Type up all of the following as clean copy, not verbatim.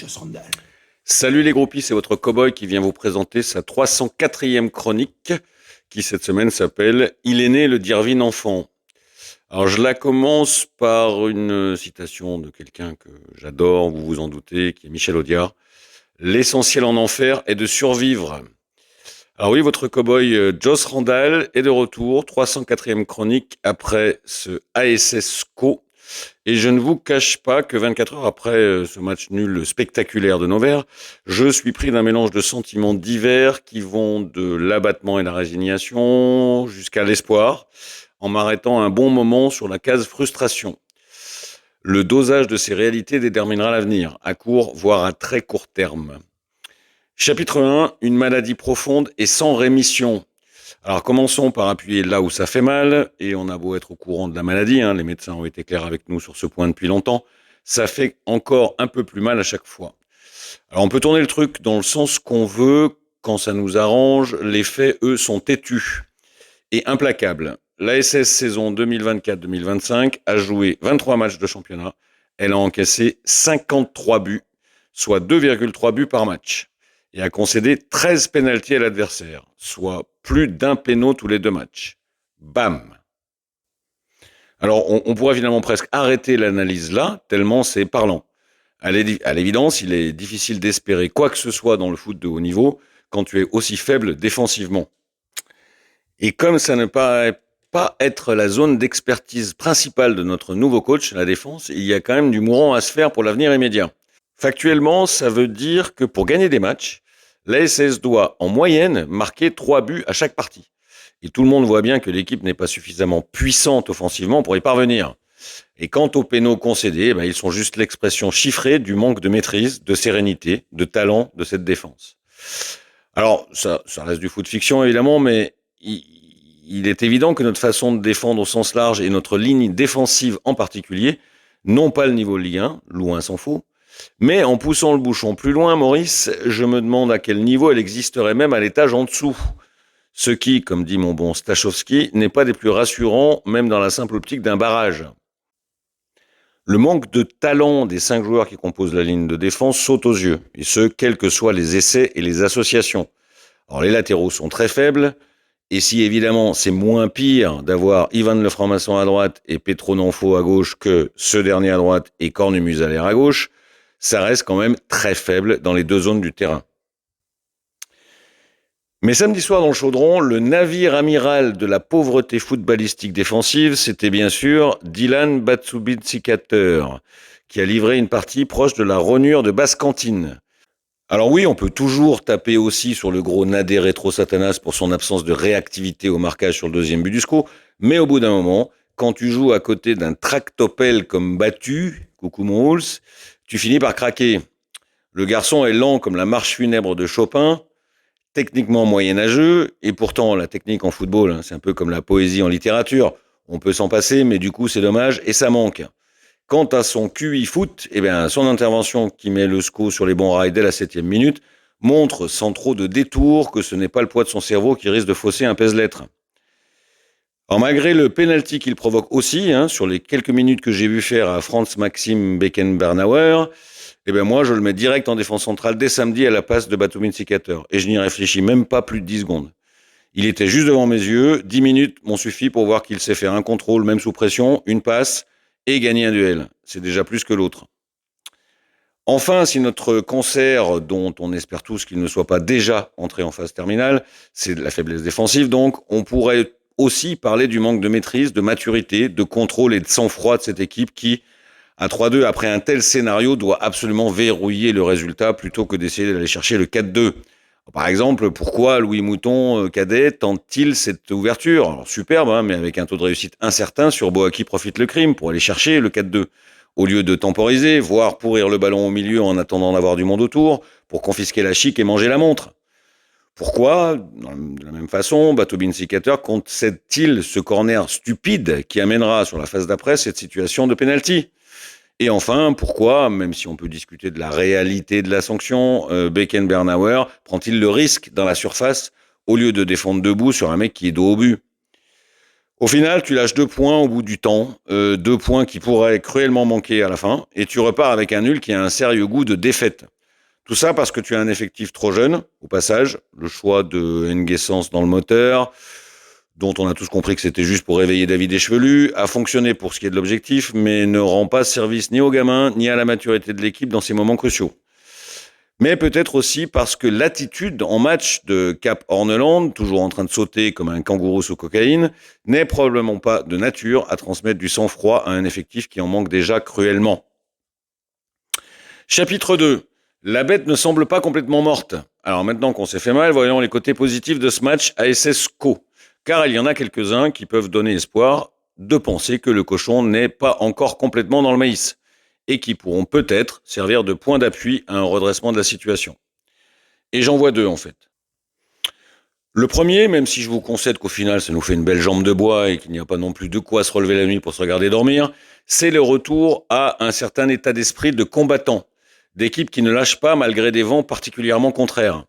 Joss Randall. Salut les groupies, c'est votre cow-boy qui vient vous présenter sa 304e chronique qui cette semaine s'appelle « Il est né le Dirvine enfant ». Alors je la commence par une citation de quelqu'un que j'adore, vous vous en doutez, qui est Michel Audiard. « L'essentiel en enfer est de survivre ». Alors oui, votre cow-boy Joss Randall est de retour, 304e chronique après ce ASS Co. Et je ne vous cache pas que 24 heures après ce match nul spectaculaire de Nevers, je suis pris d'un mélange de sentiments divers qui vont de l'abattement et la résignation jusqu'à l'espoir, en m'arrêtant un bon moment sur la case frustration. Le dosage de ces réalités déterminera l'avenir, à court, voire à très court terme. Chapitre 1, une maladie profonde et sans rémission. Alors commençons par appuyer là où ça fait mal, et on a beau être au courant de la maladie, les médecins ont été clairs avec nous sur ce point depuis longtemps, ça fait encore un peu plus mal à chaque fois. Alors on peut tourner le truc dans le sens qu'on veut, quand ça nous arrange, les faits, eux, sont têtus et implacables. L'ASS saison 2024-2025 a joué 23 matchs de championnat, elle a encaissé 53 buts, soit 2,3 buts par match, et a concédé 13 pénaltys à l'adversaire, soit plus d'un péno tous les deux matchs. Bam! Alors, on pourrait finalement presque arrêter l'analyse là, tellement c'est parlant. À l'évidence, il est difficile d'espérer quoi que ce soit dans le foot de haut niveau quand tu es aussi faible défensivement. Et comme ça ne paraît pas être la zone d'expertise principale de notre nouveau coach, la défense, il y a quand même du mourant à se faire pour l'avenir immédiat. Factuellement, ça veut dire que pour gagner des matchs, l'ASS doit, en moyenne, marquer 3 buts à chaque partie. Et tout le monde voit bien que l'équipe n'est pas suffisamment puissante offensivement pour y parvenir. Et quant aux pénaux concédés, ils sont juste l'expression chiffrée du manque de maîtrise, de sérénité, de talent de cette défense. Alors, ça reste du foot fiction évidemment, mais il est évident que notre façon de défendre au sens large et notre ligne défensive en particulier n'ont pas le niveau Ligue 1, loin s'en faut. Mais en poussant le bouchon plus loin, Maurice, je me demande à quel niveau elle existerait même à l'étage en dessous. Ce qui, comme dit mon bon Stachowski, n'est pas des plus rassurants, même dans la simple optique d'un barrage. Le manque de talent des 5 joueurs qui composent la ligne de défense saute aux yeux, et ce, quels que soient les essais et les associations. Alors les latéraux sont très faibles, et si évidemment c'est moins pire d'avoir Ivan le franc-maçon à droite et Petro Nanfo à gauche que ce dernier à droite et Cornemuse à l'air à gauche, ça reste quand même très faible dans les deux zones du terrain. Mais samedi soir dans le Chaudron, le navire amiral de la pauvreté footballistique défensive, c'était bien sûr Dylan Batshuayi, qui a livré une partie proche de la rognure de Basse-Cantine. Alors oui, on peut toujours taper aussi sur le gros Nader Retro Satanas pour son absence de réactivité au marquage sur le deuxième but du SCO, mais au bout d'un moment, quand tu joues à côté d'un tractopelle comme Battu, coucou mon Hulse, tu finis par craquer. Le garçon est lent comme la marche funèbre de Chopin, techniquement moyenâgeux, et pourtant la technique en football, c'est un peu comme la poésie en littérature. On peut s'en passer, mais du coup c'est dommage et ça manque. Quant à son QI foot, son intervention qui met le SCO sur les bons rails dès la 7e minute montre sans trop de détours que ce n'est pas le poids de son cerveau qui risque de fausser un pèse-lettres. Alors malgré le penalty qu'il provoque aussi, sur les quelques minutes que j'ai vu faire à Franz Maxim Beckenbauer, moi je le mets direct en défense centrale dès samedi à la passe de Batshuayi. Et je n'y réfléchis même pas plus de 10 secondes. Il était juste devant mes yeux, 10 minutes m'ont suffi pour voir qu'il sait faire un contrôle, même sous pression, une passe et gagner un duel. C'est déjà plus que l'autre. Enfin, si notre concert, dont on espère tous qu'il ne soit pas déjà entré en phase terminale, c'est de la faiblesse défensive donc, on pourrait aussi parler du manque de maîtrise, de maturité, de contrôle et de sang-froid de cette équipe qui, à 3-2, après un tel scénario, doit absolument verrouiller le résultat plutôt que d'essayer d'aller chercher le 4-2. Par exemple, pourquoi Louis Mouton, cadet, tente-t-il cette ouverture ? Alors superbe, mais avec un taux de réussite incertain, sur Boaki profite le crime pour aller chercher le 4-2. Au lieu de temporiser, voire pourrir le ballon au milieu en attendant d'avoir du monde autour, pour confisquer la chic et manger la montre. Pourquoi, de la même façon, Batshuayi concède-t-il ce corner stupide qui amènera sur la phase d'après cette situation de pénalty ? Et enfin, pourquoi, même si on peut discuter de la réalité de la sanction, Beckenbauer prend-il le risque dans la surface au lieu de défendre debout sur un mec qui est dos au but ? Au final, tu lâches 2 points au bout du temps, 2 points qui pourraient cruellement manquer à la fin, et tu repars avec un nul qui a un sérieux goût de défaite. Tout ça parce que tu as un effectif trop jeune, au passage, le choix de Nguessens dans le moteur, dont on a tous compris que c'était juste pour réveiller David Échevelu, a fonctionné pour ce qui est de l'objectif, mais ne rend pas service ni aux gamins, ni à la maturité de l'équipe dans ces moments cruciaux. Mais peut-être aussi parce que l'attitude en match de Cap Horneland, toujours en train de sauter comme un kangourou sous cocaïne, n'est probablement pas de nature à transmettre du sang-froid à un effectif qui en manque déjà cruellement. Chapitre 2. La bête ne semble pas complètement morte. Alors maintenant qu'on s'est fait mal, voyons les côtés positifs de ce match ASS Co. Car il y en a quelques-uns qui peuvent donner espoir de penser que le cochon n'est pas encore complètement dans le maïs et qui pourront peut-être servir de point d'appui à un redressement de la situation. Et j'en vois deux en fait. Le premier, même si je vous concède qu'au final ça nous fait une belle jambe de bois et qu'il n'y a pas non plus de quoi se relever la nuit pour se regarder dormir, c'est le retour à un certain état d'esprit de combattant, d'équipe qui ne lâche pas malgré des vents particulièrement contraires.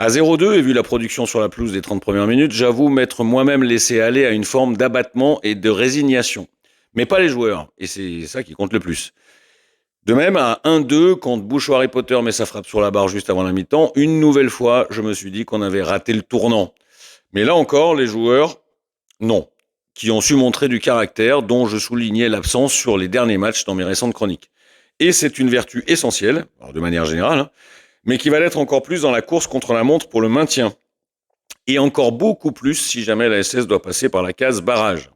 À 0-2, et vu la production sur la pelouse des 30 premières minutes, j'avoue m'être moi-même laissé aller à une forme d'abattement et de résignation. Mais pas les joueurs, et c'est ça qui compte le plus. De même, à 1-2, quand Bush Harry Potter met sa frappe sur la barre juste avant la mi-temps, une nouvelle fois, je me suis dit qu'on avait raté le tournant. Mais là encore, les joueurs, non, qui ont su montrer du caractère dont je soulignais l'absence sur les derniers matchs dans mes récentes chroniques. Et c'est une vertu essentielle, alors de manière générale, mais qui va l'être encore plus dans la course contre la montre pour le maintien. Et encore beaucoup plus si jamais la SS doit passer par la case barrage.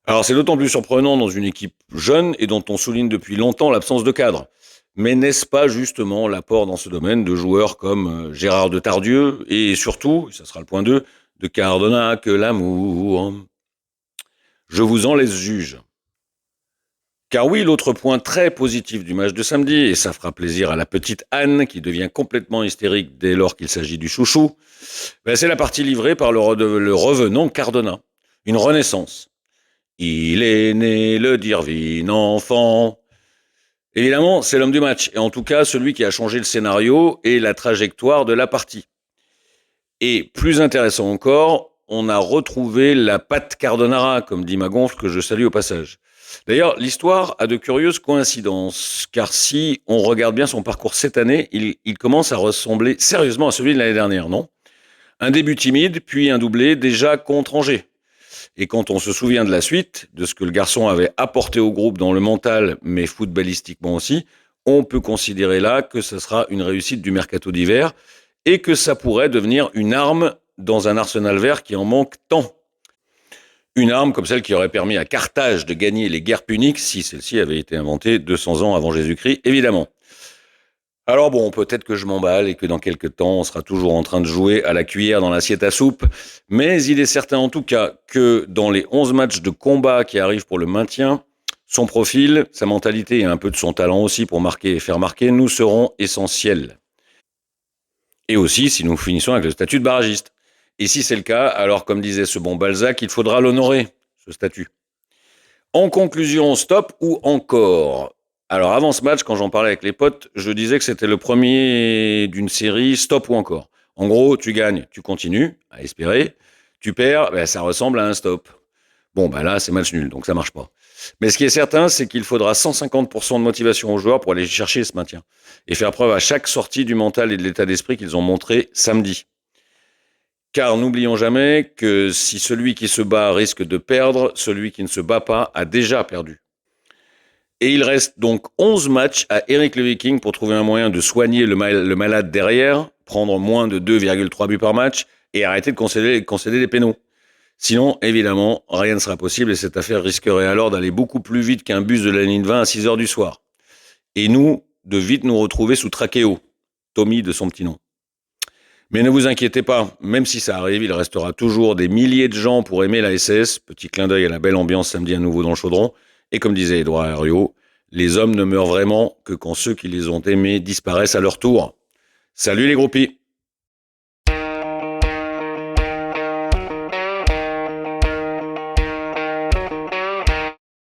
Alors c'est d'autant plus surprenant dans une équipe jeune et dont on souligne depuis longtemps l'absence de cadre. Mais n'est-ce pas justement l'apport dans ce domaine de joueurs comme Gérard Detardieu et surtout, ça sera le point 2, de Cardona que l'amour. Je vous en laisse juge. Car oui, l'autre point très positif du match de samedi, et ça fera plaisir à la petite Anne qui devient complètement hystérique dès lors qu'il s'agit du chouchou, c'est la partie livrée par le revenant Cardona. Une renaissance. Il est né le divin enfant. Évidemment, c'est l'homme du match, et en tout cas celui qui a changé le scénario et la trajectoire de la partie. Et plus intéressant encore, on a retrouvé la patte Cardonara, comme dit Magonfle, que je salue au passage. D'ailleurs, l'histoire a de curieuses coïncidences, car si on regarde bien son parcours cette année, il commence à ressembler sérieusement à celui de l'année dernière, non ? Un début timide, puis un doublé déjà contre Angers. Et quand on se souvient de la suite, de ce que le garçon avait apporté au groupe dans le mental, mais footballistiquement aussi, on peut considérer là que ce sera une réussite du mercato d'hiver et que ça pourrait devenir une arme dans un arsenal vert qui en manque tant. Une arme comme celle qui aurait permis à Carthage de gagner les guerres puniques si celle-ci avait été inventée 200 ans avant Jésus-Christ, évidemment. Alors bon, peut-être que je m'emballe et que dans quelques temps, on sera toujours en train de jouer à la cuillère dans l'assiette à soupe, mais il est certain en tout cas que dans les 11 matchs de combat qui arrivent pour le maintien, son profil, sa mentalité et un peu de son talent aussi pour marquer et faire marquer nous seront essentiels. Et aussi si nous finissons avec le statut de barragiste. Et si c'est le cas, alors comme disait ce bon Balzac, il faudra l'honorer, ce statut. En conclusion, stop ou encore ? Alors avant ce match, quand j'en parlais avec les potes, je disais que c'était le premier d'une série stop ou encore. En gros, tu gagnes, tu continues, à espérer. Tu perds, ça ressemble à un stop. Bon, là, c'est match nul, donc ça marche pas. Mais ce qui est certain, c'est qu'il faudra 150% de motivation aux joueurs pour aller chercher ce maintien. Et faire preuve à chaque sortie du mental et de l'état d'esprit qu'ils ont montré samedi. Car n'oublions jamais que si celui qui se bat risque de perdre, celui qui ne se bat pas a déjà perdu. Et il reste donc 11 matchs à Eric le Viking pour trouver un moyen de soigner le malade derrière, prendre moins de 2,3 buts par match et arrêter de concéder des pénaux. Sinon, évidemment, rien ne sera possible et cette affaire risquerait alors d'aller beaucoup plus vite qu'un bus de la ligne 20 à 6h du soir. Et nous, de vite nous retrouver sous Trachéo, Tommy de son petit nom. Mais ne vous inquiétez pas, même si ça arrive, il restera toujours des milliers de gens pour aimer la SS. Petit clin d'œil à la belle ambiance samedi à nouveau dans le chaudron. Et comme disait Édouard Herriot, les hommes ne meurent vraiment que quand ceux qui les ont aimés disparaissent à leur tour. Salut les groupies!